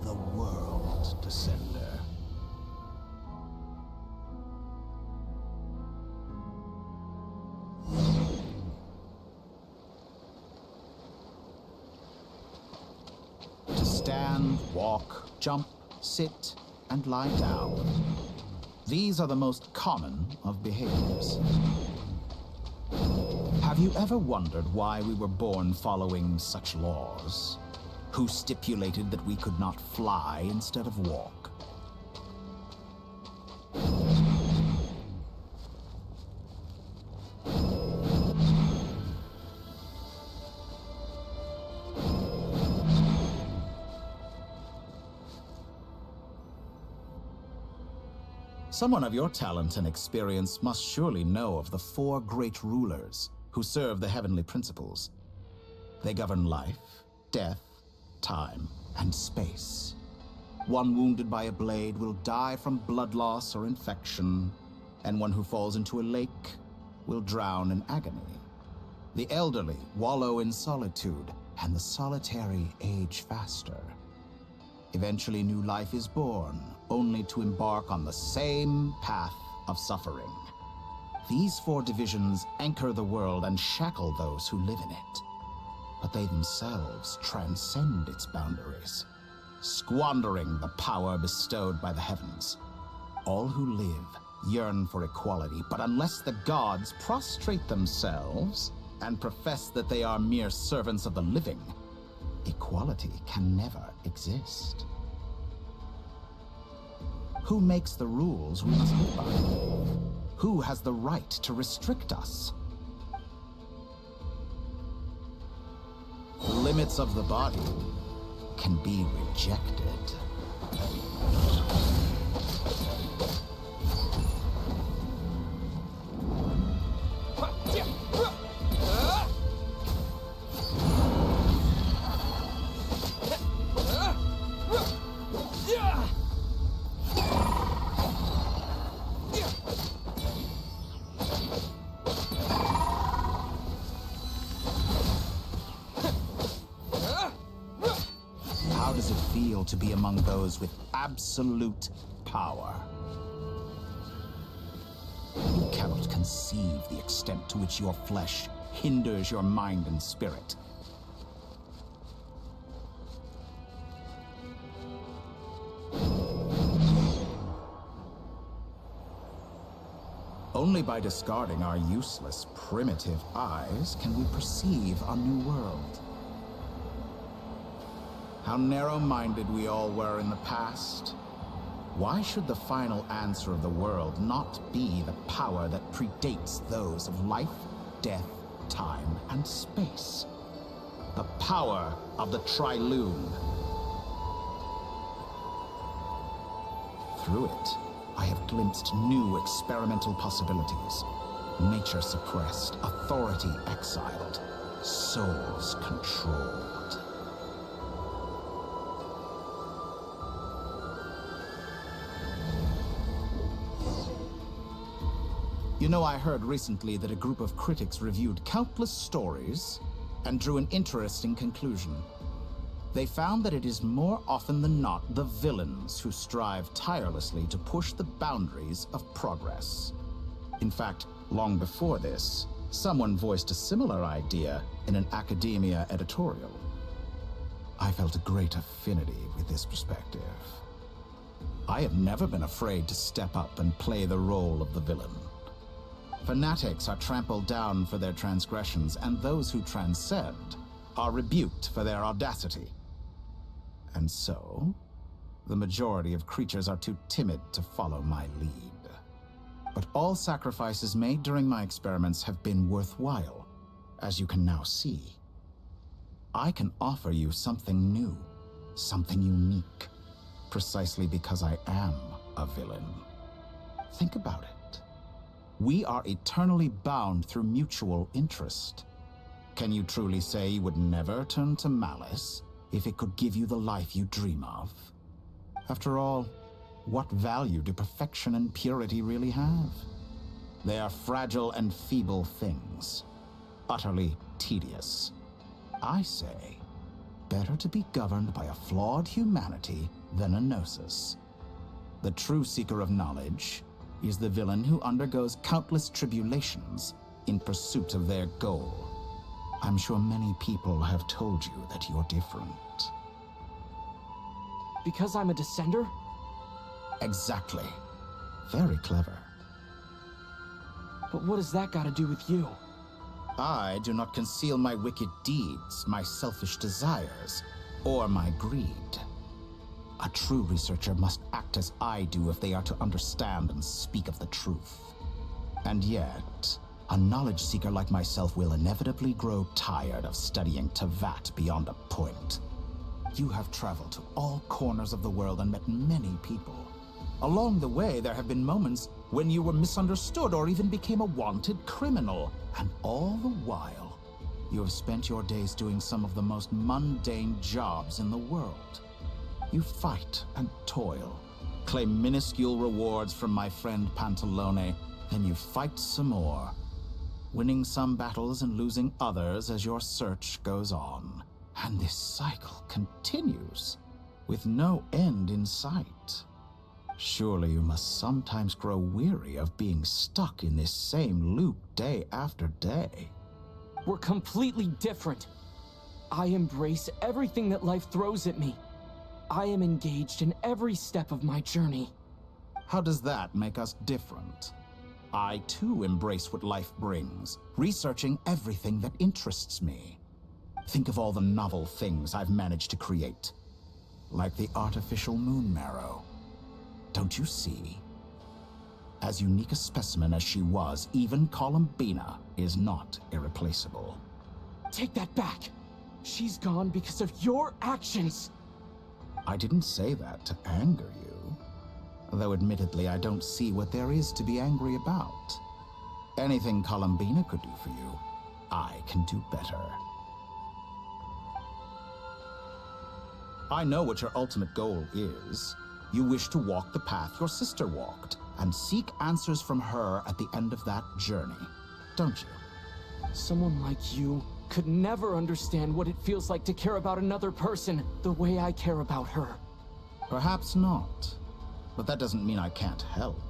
the world, Descender. To stand, walk, jump, sit, and lie down. These are the most common of behaviors. Have you ever wondered why we were born following such laws? Who stipulated that we could not fly instead of walk? Someone of your talent and experience must surely know of the four great rulers who serve the heavenly principles. They govern life, death, time, and space. One wounded by a blade will die from blood loss or infection, and one who falls into a lake will drown in agony. The elderly wallow in solitude, and the solitary age faster. Eventually, new life is born, only to embark on the same path of suffering. These four divisions anchor the world and shackle those who live in it. But they themselves transcend its boundaries, squandering the power bestowed by the heavens. All who live yearn for equality, but unless the gods prostrate themselves and profess that they are mere servants of the living, equality can never exist. Who makes the rules we must live by? Who has the right to restrict us? The limits of the body can be rejected. How does it feel to be among those with absolute power? You cannot conceive the extent to which your flesh hinders your mind and spirit. Only by discarding our useless, primitive eyes can we perceive a new world. How narrow-minded we all were in the past. Why should the final answer of the world not be the power that predates those of life, death, time, and space? The power of the Triloon. Through it, I have glimpsed new experimental possibilities. Nature suppressed, authority exiled, souls controlled. You know, I heard recently that a group of critics reviewed countless stories and drew an interesting conclusion. They found that it is more often than not the villains who strive tirelessly to push the boundaries of progress. In fact, long before this, someone voiced a similar idea in an academia editorial. I felt a great affinity with this perspective. I have never been afraid to step up and play the role of the villain. Fanatics are trampled down for their transgressions, and those who transcend are rebuked for their audacity. And so, the majority of creatures are too timid to follow my lead. But all sacrifices made during my experiments have been worthwhile, as you can now see. I can offer you something new, something unique, precisely because I am a villain. Think about it. We are eternally bound through mutual interest. Can you truly say you would never turn to malice if it could give you the life you dream of? After all, what value do perfection and purity really have? They are fragile and feeble things, utterly tedious. I say, better to be governed by a flawed humanity than a gnosis. The true seeker of knowledge is the villain who undergoes countless tribulations in pursuit of their goal. I'm sure many people have told you that you're different. Because I'm a descender? Exactly. Very clever. But what does that got to do with you? I do not conceal my wicked deeds, my selfish desires, or my greed. A true researcher must act as I do if they are to understand and speak of the truth. And yet, a knowledge seeker like myself will inevitably grow tired of studying Tavat beyond a point. You have traveled to all corners of the world and met many people. Along the way, there have been moments when you were misunderstood or even became a wanted criminal. And all the while, you have spent your days doing some of the most mundane jobs in the world. You fight and toil, claim minuscule rewards from my friend Pantalone, then you fight some more, winning some battles and losing others as your search goes on. And this cycle continues, with no end in sight. Surely you must sometimes grow weary of being stuck in this same loop day after day. We're completely different. I embrace everything that life throws at me. I am engaged in every step of my journey. How does that make us different? I too embrace what life brings, researching everything that interests me. Think of all the novel things I've managed to create, like the artificial moon marrow. Don't you see? As unique a specimen as she was, even Columbina is not irreplaceable. Take that back. She's gone because of your actions. I didn't say that to anger you. Though admittedly, I don't see what there is to be angry about. Anything Columbina could do for you, I can do better. I know what your ultimate goal is. You wish to walk the path your sister walked, and seek answers from her at the end of that journey, don't you? Someone like you could never understand what it feels like to care about another person the way I care about her. Perhaps not, but that doesn't mean I can't help.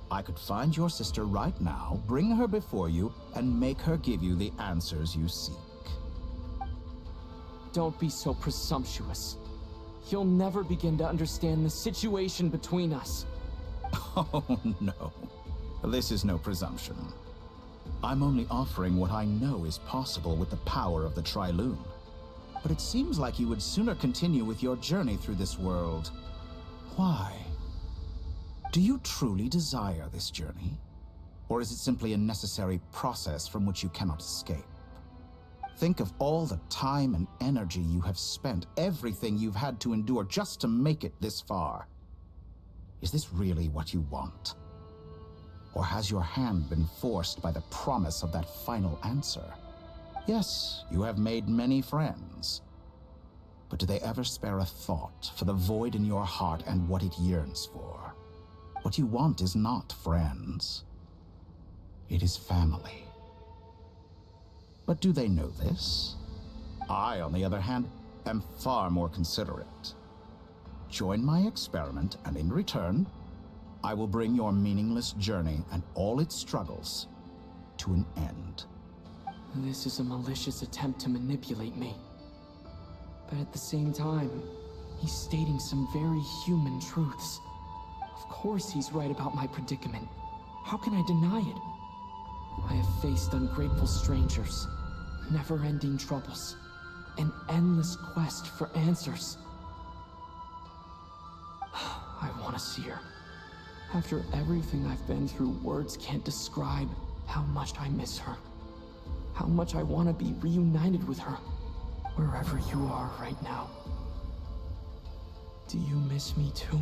I could find your sister right now, bring her before you, and make her give you the answers you seek. Don't be so presumptuous. You'll never begin to understand the situation between us. Oh, no. This is no presumption. I'm only offering what I know is possible with the power of the Trilune. But it seems like you would sooner continue with your journey through this world. Why? Do you truly desire this journey? Or is it simply a necessary process from which you cannot escape? Think of all the time and energy you have spent, everything you've had to endure just to make it this far. Is this really what you want? Or has your hand been forced by the promise of that final answer? Yes, you have made many friends. But do they ever spare a thought for the void in your heart and what it yearns for? What you want is not friends. It is family. But do they know this? I, on the other hand, am far more considerate. Join my experiment, and in return, I will bring your meaningless journey and all its struggles to an end. This is a malicious attempt to manipulate me. But at the same time, he's stating some very human truths. Of course he's right about my predicament. How can I deny it? I have faced ungrateful strangers, never-ending troubles, an endless quest for answers. I want to see her. After everything I've been through, words can't describe how much I miss her. How much I want to be reunited with her, wherever you are right now. Do you miss me too?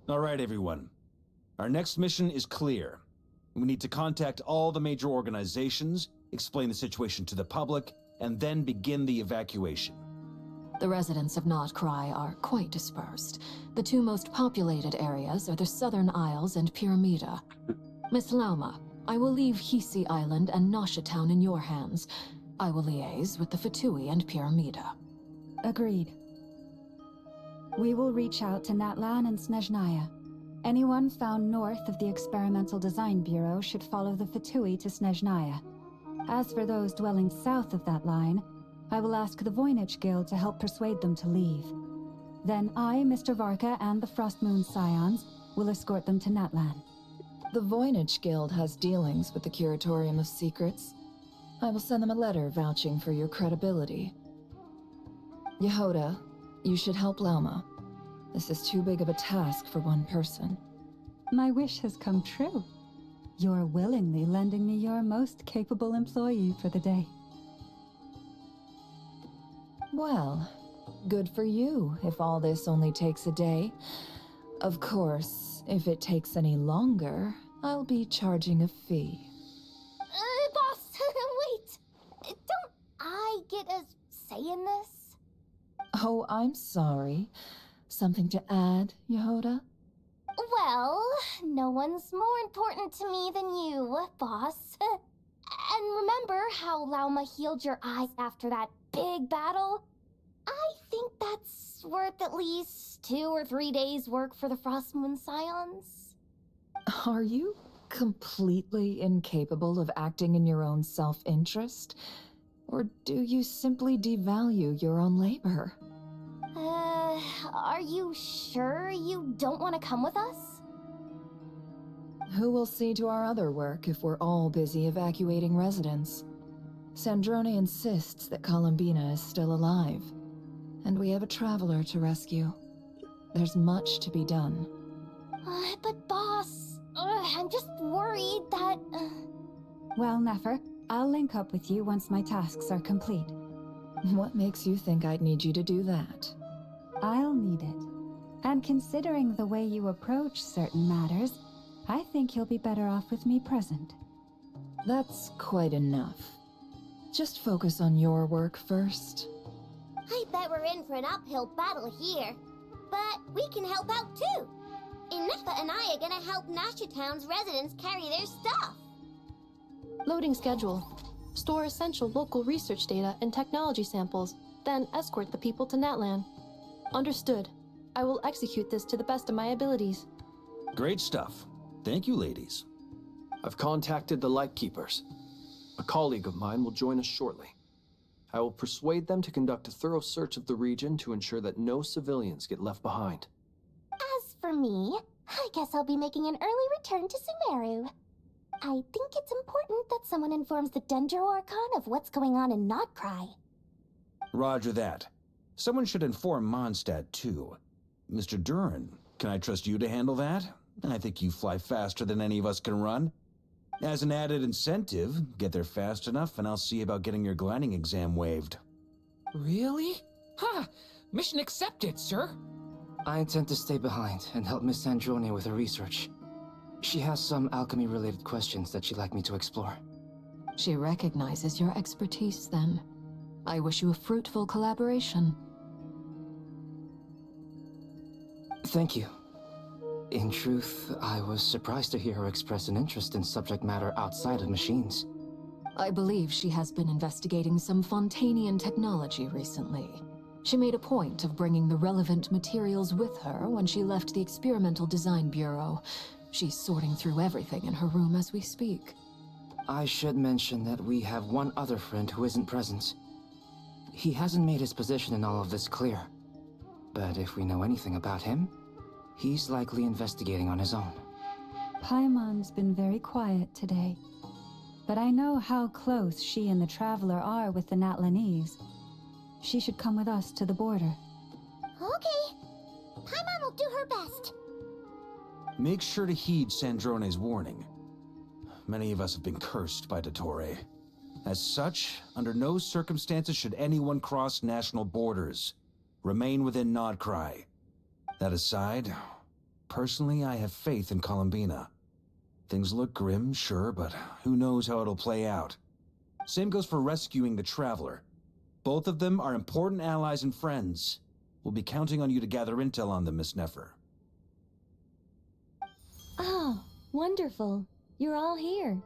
All right, everyone. Our next mission is clear. We need to contact all the major organizations, explain the situation to the public, and then begin the evacuation. The residents of Not Cry are quite dispersed. The two most populated areas are the Southern Isles and Pyramida. Miss Lauma, I will leave Hisi Island and Nasha Town in your hands. I will liaise with the Fatui and Pyramida. Agreed. We will reach out to Natlan and Snezhnaya. Anyone found north of the Experimental Design Bureau should follow the Fatui to Snezhnaya. As for those dwelling south of that line, I will ask the Voynich Guild to help persuade them to leave. Then I, Mr. Varka, and the Frostmoon Scions will escort them to Natlan. The Voynich Guild has dealings with the Curatorium of Secrets. I will send them a letter vouching for your credibility. Yehoda, you should help Lauma. This is too big of a task for one person. My wish has come true. You're willingly lending me your most capable employee for the day. Well, good for you if all this only takes a day. Of course, if it takes any longer, I'll be charging a fee. Boss, wait. Don't I get a say in this? Oh, I'm sorry. Something to add, Yehoda? Well, no one's more important to me than you, boss. And remember how Lauma healed your eyes after that big battle? I think that's worth at least 2 or 3 days' work for the Frostmoon Scions. Are you completely incapable of acting in your own self-interest? Or do you simply devalue your own labor? Are you sure you don't want to come with us? Who will see to our other work if we're all busy evacuating residents? Sandrone insists that Columbina is still alive, and we have a traveler to rescue. There's much to be done. But boss, I'm just worried that... Well, Nefer, I'll link up with you once my tasks are complete. What makes you think I'd need you to do that? I'll need it. And considering the way you approach certain matters, I think you'll be better off with me present. That's quite enough. Just focus on your work first. I bet we're in for an uphill battle here. But we can help out too. Inefa and I are gonna help Nasha Town's residents carry their stuff. Loading schedule. Store essential local research data and technology samples, then escort the people to Natlan. Understood. I will execute this to the best of my abilities. Great stuff. Thank you, ladies. I've contacted the Lightkeepers. A colleague of mine will join us shortly. I will persuade them to conduct a thorough search of the region to ensure that no civilians get left behind. As for me, I guess I'll be making an early return to Sumeru. I think it's important that someone informs the Dendro Archon of what's going on in Notcry. Roger that. Someone should inform Mondstadt, too. Mr. Duran, can I trust you to handle that? I think you fly faster than any of us can run. As an added incentive, get there fast enough and I'll see about getting your gliding exam waived. Really? Ha! Mission accepted, sir. I intend to stay behind and help Miss Sandrone with her research. She has some alchemy-related questions that she'd like me to explore. She recognizes your expertise then. I wish you a fruitful collaboration. Thank you. In truth, I was surprised to hear her express an interest in subject matter outside of machines. I believe she has been investigating some Fontanian technology recently. She made a point of bringing the relevant materials with her when she left the Experimental Design Bureau. She's sorting through everything in her room as we speak. I should mention that we have one other friend who isn't present. He hasn't made his position in all of this clear. But if we know anything about him, he's likely investigating on his own. Paimon's been very quiet today. But I know how close she and the Traveler are with the Natlanese. She should come with us to the border. Okay. Paimon will do her best. Make sure to heed Sandrone's warning. Many of us have been cursed by Dottore. As such, under no circumstances should anyone cross national borders. Remain within Nodcry. That aside, personally I have faith in Columbina. Things look grim, sure, but who knows how it'll play out. Same goes for rescuing the Traveler. Both of them are important allies and friends. We'll be counting on you to gather intel on them, Miss Nefer. Oh, wonderful. You're all here.